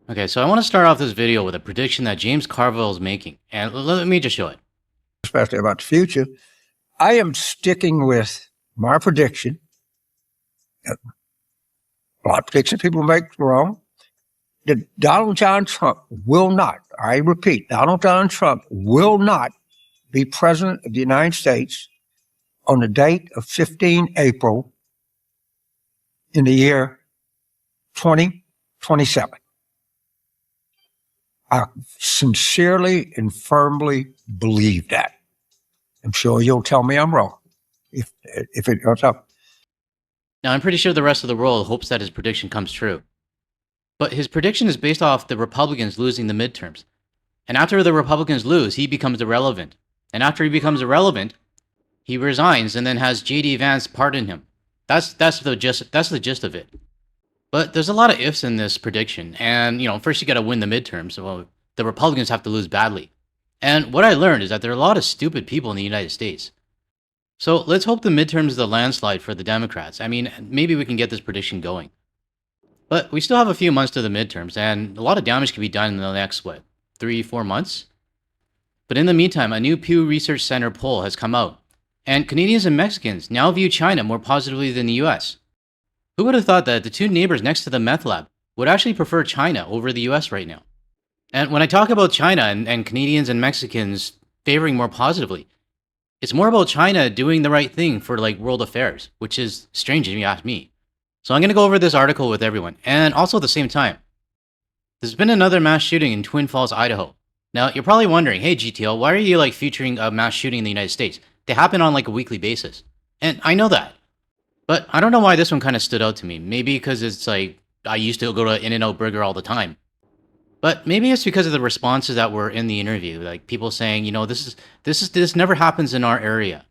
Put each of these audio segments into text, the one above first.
Okay, so I want to start off this video with a prediction that James Carville is making, and let me just show it. Especially about the future, I am sticking with my prediction. A lot of predictions people make wrong. That Donald John Trump will not, I repeat, Donald John Trump will not be president of the United States on the date of 15 April in the year 2027. I sincerely and firmly believe that. I'm sure you'll tell me I'm wrong if it goes up. Now, I'm pretty sure the rest of the world hopes that his prediction comes true. But his prediction is based off the Republicans losing the midterms. And after the Republicans lose, he becomes irrelevant. And after he becomes irrelevant, he resigns and then has J.D. Vance pardon him. That's the gist of it. But there's a lot of ifs in this prediction. And, first you got to win the midterms. Well, the Republicans have to lose badly. And what I learned is that there are a lot of stupid people in the United States. So let's hope the midterms is a landslide for the Democrats. I mean, maybe we can get this prediction going. But we still have a few months to the midterms, and a lot of damage can be done in the next, 3-4 months? But in the meantime, a new Pew Research Center poll has come out, and Canadians and Mexicans now view China more positively than the US. Who would have thought that the two neighbors next to the meth lab would actually prefer China over the US right now? And when I talk about China and Canadians and Mexicans favoring more positively, it's more about China doing the right thing for world affairs, which is strange if you ask me. So I'm going to go over this article with everyone, and also at the same time. There's been another mass shooting in Twin Falls, Idaho. Now, you're probably wondering, hey GTL, why are you featuring a mass shooting in the United States? They happen on a weekly basis. And I know that. But I don't know why this one kind of stood out to me. Maybe because it's I used to go to In-N-Out Burger all the time. But maybe it's because of the responses that were in the interview, people saying, this never happens in our area.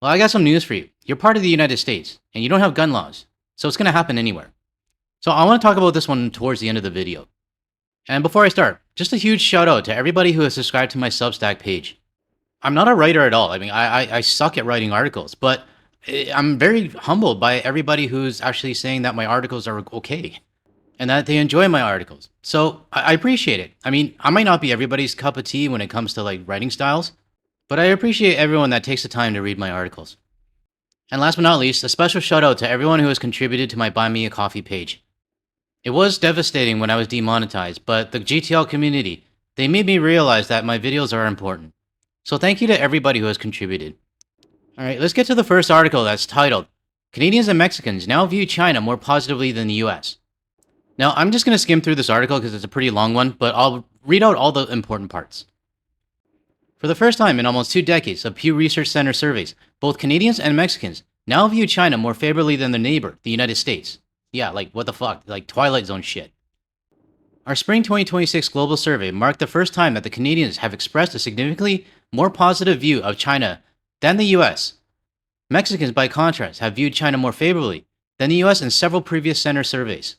Well, I got some news for you. You're part of the United States, and you don't have gun laws. So it's going to happen anywhere. So I want to talk about this one towards the end of the video. And before I start, just a huge shout out to everybody who has subscribed to my Substack page. I'm not a writer at all. I mean, I suck at writing articles, but I'm very humbled by everybody who's actually saying that my articles are okay and that they enjoy my articles. So I appreciate it. I mean, I might not be everybody's cup of tea when it comes to writing styles, but I appreciate everyone that takes the time to read my articles. And last but not least, a special shout out to everyone who has contributed to my Buy Me a Coffee page. It was devastating when I was demonetized, but the GTL community, they made me realize that my videos are important. So thank you to everybody who has contributed. Alright, let's get to the first article that's titled, Canadians and Mexicans now view China more positively than the US. Now, I'm just going to skim through this article because it's a pretty long one, but I'll read out all the important parts. For the first time in almost 2 decades of Pew Research Center surveys, both Canadians and Mexicans now view China more favorably than their neighbor, the United States. Yeah, what the fuck? Twilight Zone shit. Our spring 2026 global survey marked the first time that the Canadians have expressed a significantly more positive view of China than the US. Mexicans, by contrast, have viewed China more favorably than the US in several previous center surveys.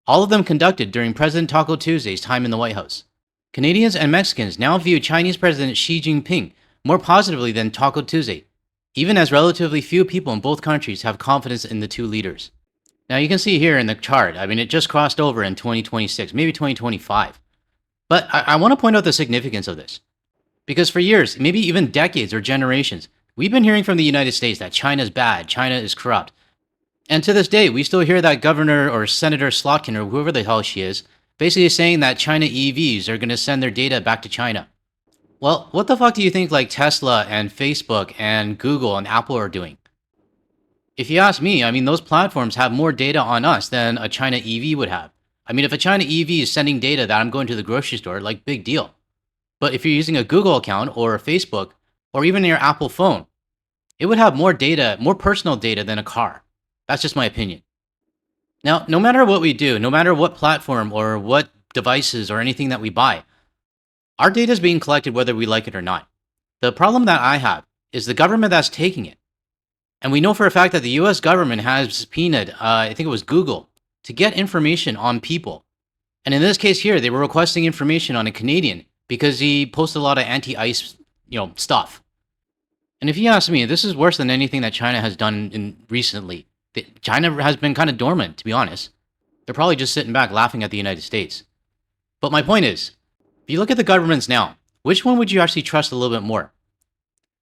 All of them conducted during President Taco Tuesday's time in the White House. Canadians and Mexicans now view Chinese President Xi Jinping more positively than Taco Tuesday, even as relatively few people in both countries have confidence in the two leaders. Now you can see here in the chart, I mean, it just crossed over in 2026, maybe 2025. But I want to point out the significance of this. Because for years, maybe even decades or generations, we've been hearing from the United States that China's bad, China is corrupt. And to this day, we still hear that Governor or Senator Slotkin or whoever the hell she is, basically saying that China EVs are going to send their data back to China. Well, what the fuck do you think Tesla and Facebook and Google and Apple are doing? If you ask me, I mean, those platforms have more data on us than a China EV would have. I mean, if a China EV is sending data that I'm going to the grocery store, big deal. But if you're using a Google account or a Facebook or even your Apple phone, it would have more data, more personal data than a car. That's just my opinion. Now, no matter what we do, no matter what platform or what devices or anything that we buy, our data is being collected whether we like it or not. The problem that I have is the government that's taking it. And we know for a fact that the US government has subpoenaed, I think it was Google, to get information on people. And in this case here, they were requesting information on a Canadian because he posted a lot of anti-ICE, stuff. And if you ask me, this is worse than anything that China has done recently. China has been kind of dormant, to be honest. They're probably just sitting back laughing at the United States. But my point is, if you look at the governments now, which one would you actually trust a little bit more?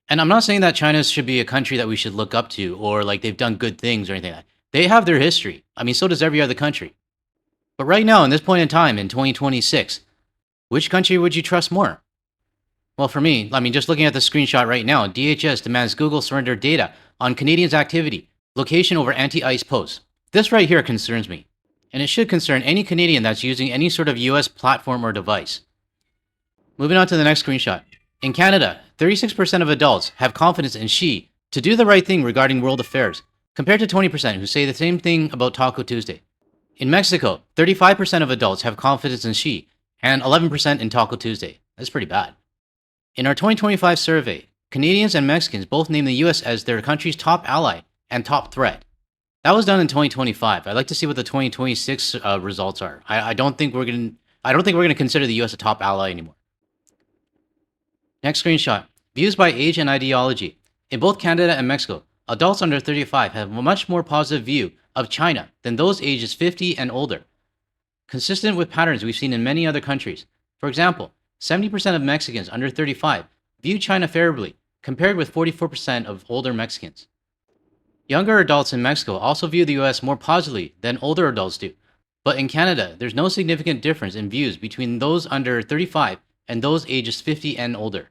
And I'm not saying that China should be a country that we should look up to or like they've done good things or anything like that. They have their history. I mean, so does every other country. But right now, in this point in time, in 2026, which country would you trust more? Well, for me, I mean, just looking at the screenshot right now, DHS demands Google surrender data on Canadians' activity, location over anti-ICE posts. This right here concerns me. And it should concern any Canadian that's using any sort of US platform or device. Moving on to the next screenshot. In Canada, 36% of adults have confidence in Xi to do the right thing regarding world affairs, compared to 20% who say the same thing about Taco Tuesday. In Mexico, 35% of adults have confidence in Xi, and 11% in Taco Tuesday. That's pretty bad. In our 2025 survey, Canadians and Mexicans both named the US as their country's top ally and top threat. That was done in 2025. I'd like to see what the 2026 results are. I don't think we're gonna consider the US a top ally anymore. Next screenshot. Views by age and ideology. In both Canada and Mexico, adults under 35 have a much more positive view of China than those ages 50 and older, consistent with patterns we've seen in many other countries. For example, 70% of Mexicans under 35 view China favorably, compared with 44% of older Mexicans. Younger adults in Mexico also view the US more positively than older adults do, but in Canada, there's no significant difference in views between those under 35 and those ages 50 and older.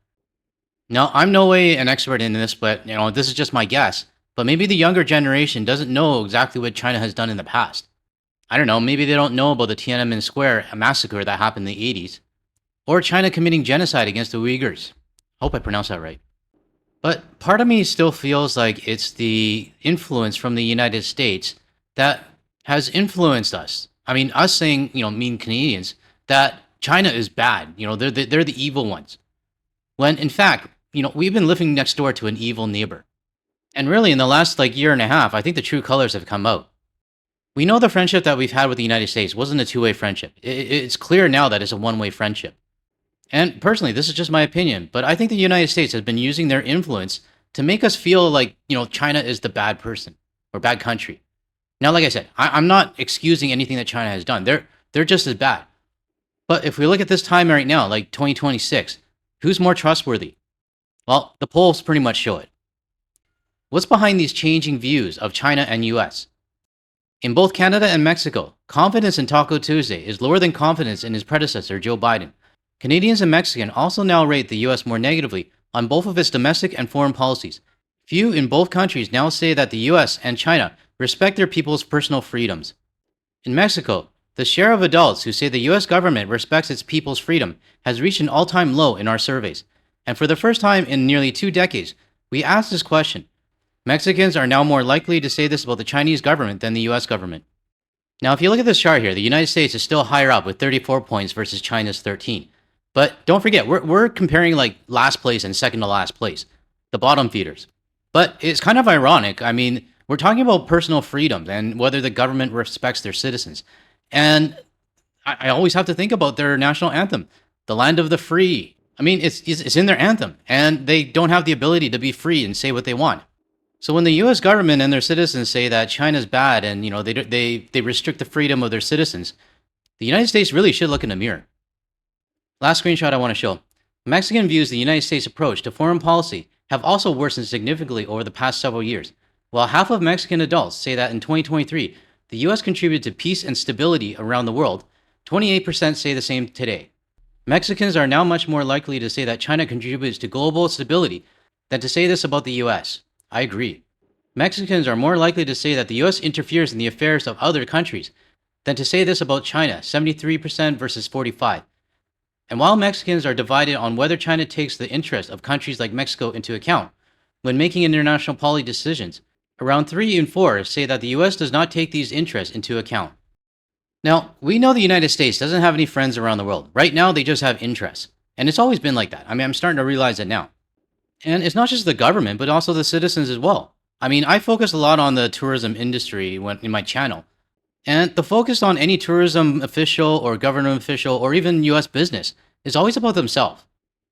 Now, I'm no way an expert in this, but this is just my guess. But maybe the younger generation doesn't know exactly what China has done in the past. I don't know, maybe they don't know about the Tiananmen Square massacre that happened in the 80s, or China committing genocide against the Uyghurs. Hope I pronounced that right. But part of me still feels like it's the influence from the United States that has influenced us. I mean, us saying, mean Canadians, that China is bad. They're the evil ones. When in fact, we've been living next door to an evil neighbor. And really, in the last year and a half, I think the true colors have come out. We know the friendship that we've had with the United States wasn't a two-way friendship. It's clear now that it's a one-way friendship. And personally, this is just my opinion, but I think the United States has been using their influence to make us feel like, China is the bad person or bad country. Now, like I said, I'm not excusing anything that China has done. They're just as bad. But if we look at this time right now, like 2026, who's more trustworthy? Well, the polls pretty much show it. What's behind these changing views of China and US? In both Canada and Mexico, confidence in Taco Tuesday is lower than confidence in his predecessor, Joe Biden. Canadians and Mexicans also now rate the US more negatively on both of its domestic and foreign policies. Few in both countries now say that the US and China respect their people's personal freedoms. In Mexico, the share of adults who say the US government respects its people's freedom has reached an all-time low in our surveys. And for the first time in nearly 2 decades, we asked this question. Mexicans are now more likely to say this about the Chinese government than the US government. Now, if you look at this chart here, the United States is still higher up with 34 points versus China's 13. But don't forget, we're comparing last place and second to last place, the bottom feeders. But it's kind of ironic. I mean, we're talking about personal freedoms and whether the government respects their citizens. And I always have to think about their national anthem, the land of the free. I mean, it's in their anthem, and they don't have the ability to be free and say what they want. So when the U.S. government and their citizens say that China's bad and they restrict the freedom of their citizens, the United States really should look in the mirror. Last screenshot I want to show. Mexican views the United States approach to foreign policy have also worsened significantly over the past several years. While half of Mexican adults say that in 2023, the U.S. contributed to peace and stability around the world, 28% say the same today. Mexicans are now much more likely to say that China contributes to global stability than to say this about the U.S. I agree. Mexicans are more likely to say that the U.S. interferes in the affairs of other countries than to say this about China, 73% versus 45%. And while Mexicans are divided on whether China takes the interest of countries like Mexico into account when making international policy decisions, around 3 in 4 say that the U.S. does not take these interests into account. Now, we know the United States doesn't have any friends around the world. Right now, they just have interests. And it's always been like that. I mean, I'm starting to realize it now. And it's not just the government, but also the citizens as well. I mean, I focus a lot on the tourism industry in my channel. And the focus on any tourism official or government official or even US business is always about themselves.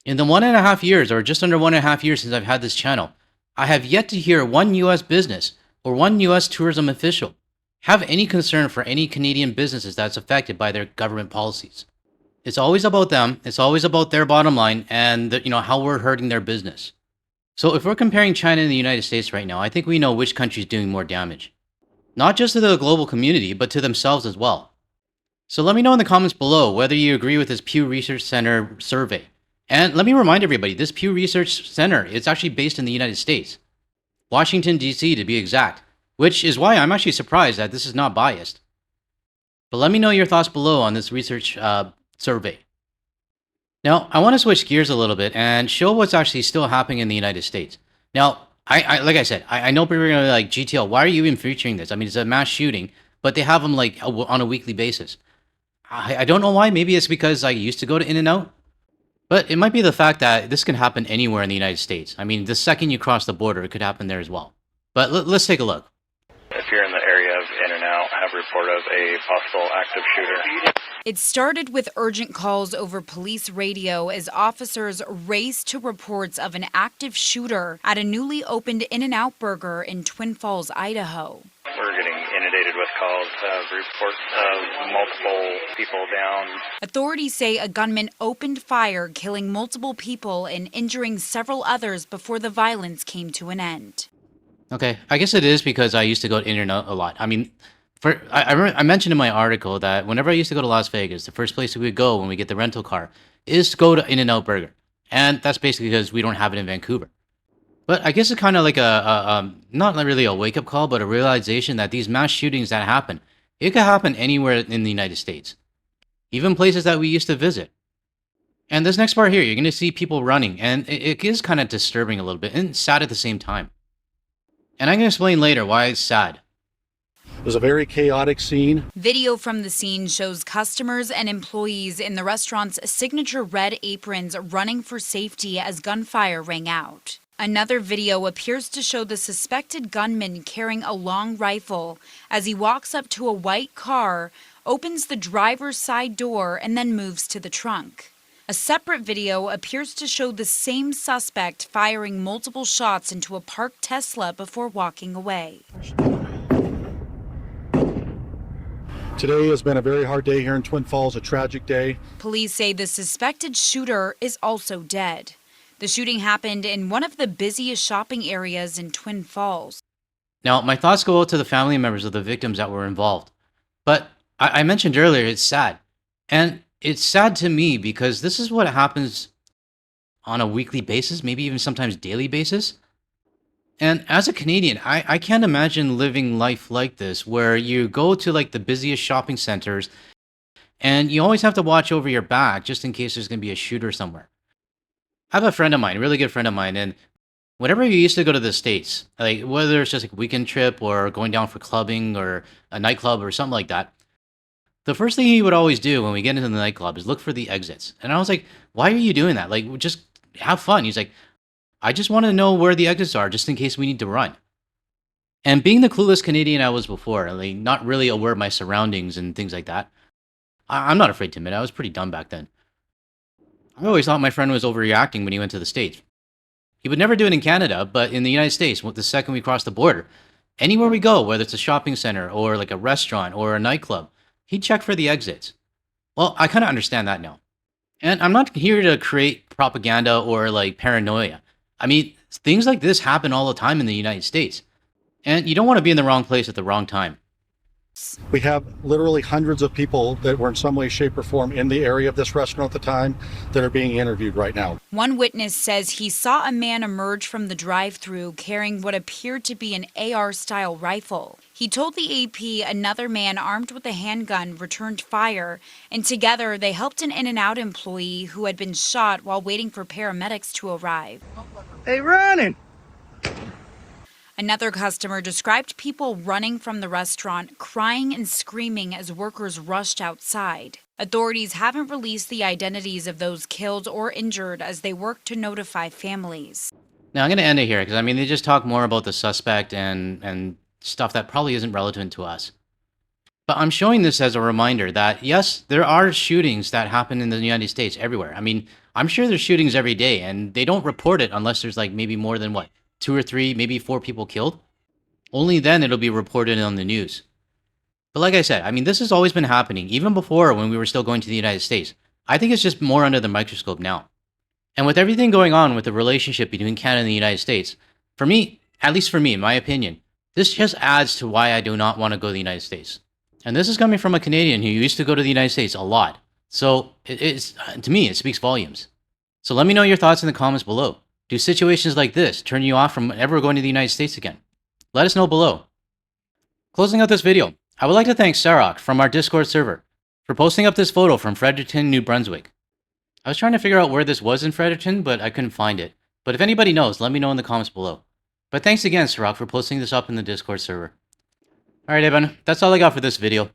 In the 1.5 years or just under 1.5 years since I've had this channel, I have yet to hear one US business or one US tourism official have any concern for any Canadian businesses that's affected by their government policies. It's always about them. It's always about their bottom line and how we're hurting their business. So if we're comparing China and the United States right now, I think we know which country's doing more damage. Not just to the global community, but to themselves as well. So let me know in the comments below whether you agree with this Pew Research Center survey. And let me remind everybody, this Pew Research Center is actually based in the United States. Washington, D.C. to be exact, which is why I'm actually surprised that this is not biased. But let me know your thoughts below on this research survey. Now, I want to switch gears a little bit and show what's actually still happening in the United States. Now, I like I said, I know people are going to be like, GTL, why are you even featuring this? I mean, it's a mass shooting, but they have them like on a weekly basis. I don't know why. Maybe it's because I used to go to In-N-Out. But it might be the fact that this can happen anywhere in the United States. I mean, the second you cross the border, it could happen there as well. But let's take a look. If you're in the area of In-N-Out, have a report of a possible active shooter. It started with urgent calls over police radio as officers raced to reports of an active shooter at a newly opened In-N-Out Burger in Twin Falls, Idaho. We're getting inundated with calls, reports of multiple people down. Authorities say a gunman opened fire, killing multiple people and injuring several others before the violence came to an end. Okay, I guess it is because I used to go to In-N-Out a lot. I mean, I mentioned in my article that whenever I used to go to Las Vegas, the first place we would go when we get the rental car is to go to In-N-Out Burger. And that's basically because we don't have it in Vancouver. But I guess it's kind of like not really a wake-up call, but a realization that these mass shootings that happen, it could happen anywhere in the United States. Even places that we used to visit. And this next part here, you're going to see people running, and it is kind of disturbing a little bit, and sad at the same time. And I'm going to explain later why it's sad. It was a very chaotic scene. Video from the scene shows customers and employees in the restaurant's signature red aprons running for safety as gunfire rang out. Another video appears to show the suspected gunman carrying a long rifle as he walks up to a white car, opens the driver's side door, and then moves to the trunk. A separate video appears to show the same suspect firing multiple shots into a parked Tesla before walking away. Today has been a very hard day here in Twin Falls, a tragic day. Police say the suspected shooter is also dead. The shooting happened in one of the busiest shopping areas in Twin Falls. Now, my thoughts go out to the family members of the victims that were involved. But I mentioned earlier, it's sad. And it's sad to me because this is what happens on a weekly basis, maybe even sometimes daily basis. And as a Canadian, I can't imagine living life like this, where you go to like the busiest shopping centers and you always have to watch over your back just in case there's going to be a shooter somewhere. I have a friend of mine, a really good friend of mine, and whenever he used to go to the States, like whether it's just like a weekend trip or going down for clubbing or a nightclub or something like that, the first thing he would always do when we get into the nightclub is look for the exits. And I was like, why are you doing that? Like, just have fun. He's like, I just want to know where the exits are just in case we need to run. And being the clueless Canadian I was before, like not really aware of my surroundings and things like that, I'm not afraid to admit I was pretty dumb back then. I always thought my friend was overreacting when he went to the States. He would never do it in Canada, but in the United States, the second we crossed the border, anywhere we go, whether it's a shopping center or like a restaurant or a nightclub, he'd check for the exits. Well, I kind of understand that now. And I'm not here to create propaganda or like paranoia. I mean, things like this happen all the time in the United States. And you don't want to be in the wrong place at the wrong time. We have literally hundreds of people that were in some way, shape, or form in the area of this restaurant at the time that are being interviewed right now. One witness says he saw a man emerge from the drive-thru carrying what appeared to be an AR-style rifle. He told the AP another man armed with a handgun returned fire, and together they helped an In-N-Out employee who had been shot while waiting for paramedics to arrive. They running! Another customer described people running from the restaurant, crying and screaming as workers rushed outside. Authorities haven't released the identities of those killed or injured as they work to notify families. Now, I'm going to end it here because, I mean, they just talk more about the suspect and stuff that probably isn't relevant to us. But I'm showing this as a reminder that, yes, there are shootings that happen in the United States everywhere. I mean, I'm sure there's shootings every day, and they don't report it unless there's like maybe more than, 2 or 3, maybe 4 people killed. Only then it'll be reported on the news. But like I said, I mean, this has always been happening, even before when we were still going to the United States. I think it's just more under the microscope now. And with everything going on with the relationship between Canada and the United States, for me, at least for me, in my opinion, this just adds to why I do not want to go to the United States. And this is coming from a Canadian who used to go to the United States a lot. So to me, it speaks volumes. So let me know your thoughts in the comments below. Do situations like this turn you off from ever going to the United States again? Let us know below. Closing out this video, I would like to thank Sarok from our Discord server for posting up this photo from Fredericton, New Brunswick. I was trying to figure out where this was in Fredericton, but I couldn't find it. But if anybody knows, let me know in the comments below. But thanks again, Sarok, for posting this up in the Discord server. Alright, everyone, that's all I got for this video.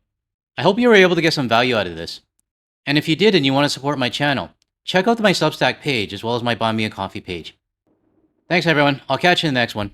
I hope you were able to get some value out of this. And if you did and you want to support my channel, check out my Substack page as well as my Buy Me a Coffee page. Thanks, everyone. I'll catch you in the next one.